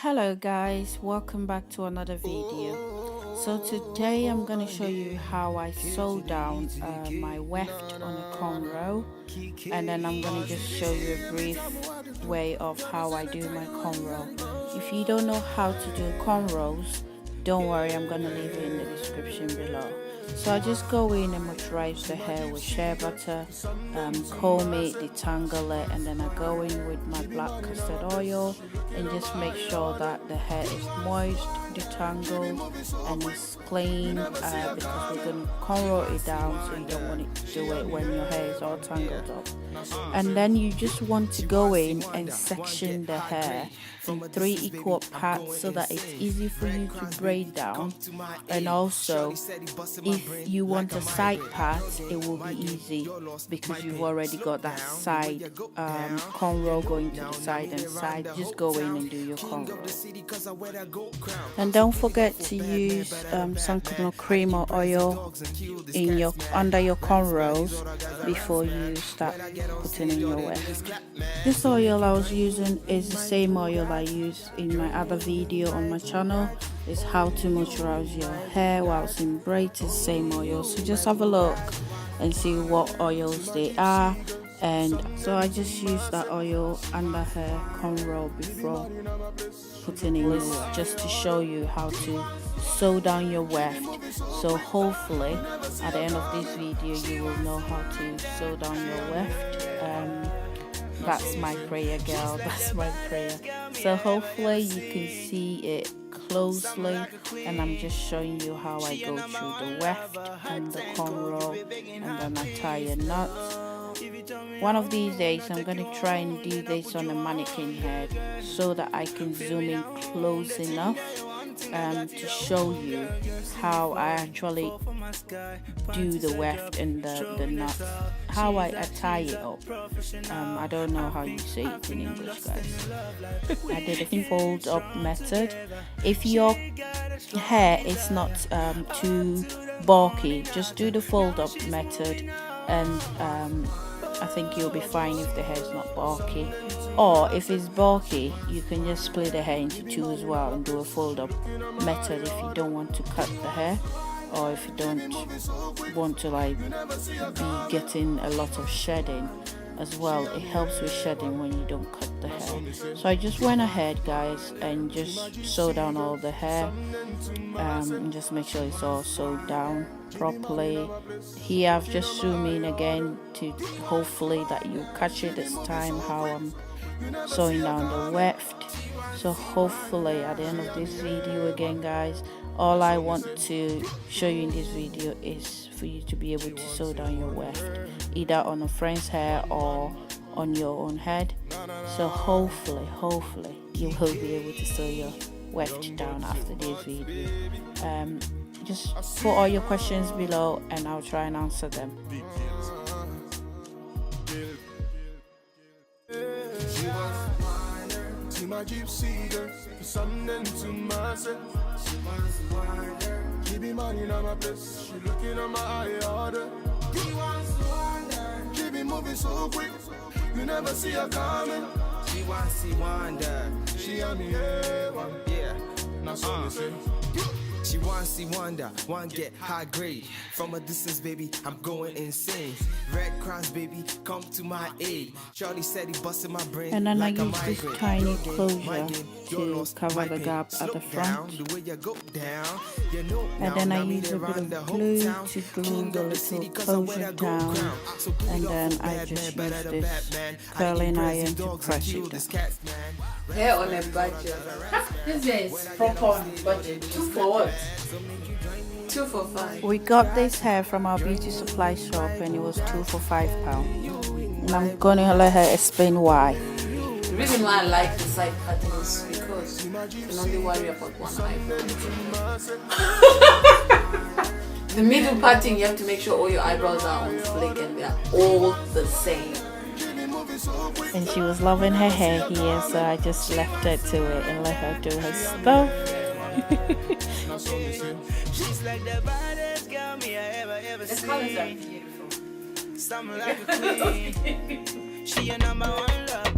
Hello guys, welcome back to another video. So today I'm going to show you how I sew down my weft on a cornrow, and then I'm going to just show you a brief way of how I do my cornrow. If you don't know how to do cornrows, don't worry, I'm going to leave it in the description below. So I just go in and moisturize the hair with shea butter, comb it, detangle it, and then I go in with my black custard oil and just make sure that the hair is moist, detangled, and it's clean, because we're going to cornrow it down, so you don't want to do it when your hair is all tangled up. And then you just want to go in and section the hair in 3 equal parts so that it's easy for you to braid down, and also if you want a side part, it will be easy because you've already got that side cornrow going to the side and side. Just go in and do your cornrow. And don't forget to use some kind of cream or oil in your under your cornrows before you start putting in your weft. This oil I was using is the same oil I used in my other video on my channel. Is how to moisturize your hair whilst in braids. It's the same oil, so just have a look and see what oils they are. And so I just use that oil under her cornrow before putting in this, just to show you how to sew down your weft. So hopefully at the end of this video you will know how to sew down your weft. That's my prayer, girl. That's my prayer. So hopefully you can see it closely, and I'm just showing you how I go through the weft and the cornrow, and then I tie a knot. One of these days I'm going to try and do this on a mannequin head so that I can zoom in close enough to show you how I actually do the weft and the knot, how I tie it up. I don't know how you say it in English, guys. I did a fold up method. If your hair is not too bulky, just do the fold up method, and I think you'll be fine if the hair is not bulky. Or if it's bulky, you can just split the hair into 2 as well and do a fold up method if you don't want to cut the hair, or if you don't want to be getting a lot of shedding as well. It helps with shedding when you don't cut the hair. So I just went ahead, guys, and just sew down all the hair, and just make sure it's all sewed down properly. Here I've just zoomed in again to hopefully that you catch it this time how I'm sewing down the weft. So hopefully at the end of this video, again guys, all I want to show you in this video is for you to be able to sew down your weft, either on a friend's hair or on your own head. So hopefully you will be able to sew your weft down after this video. Just put all your questions below and I'll try and answer them. My gypsy girl, something to myself. She be money on my place. She looking at my eye order. She be moving so quick, you never see her coming. She wants to wonder. She on me, yeah. Now so me say. She wants to wonder, one get high grade. From a distance, baby, I'm going insane. Red crowns, baby, come to my aid. Charlie said he busted my brain. And then like I use this tiny closure to cover the gap at the front. And then I use a bit of glue to glue the little closure down. And then I just use this curling iron to press it down. Hair on a budget. This is proper on budget. 2 for what? 2 for 5. We got this hair from our beauty supply shop and it was 2 for £5. And I'm gonna let her explain why. The reason why I like the side cutting is because you can only worry about one eyebrow. The middle parting, you have to make sure all your eyebrows are on flick and they are all the same. And she was loving her hair here, so I just left her to it and let her do her stuff. The colors are beautiful. She a number 1 love.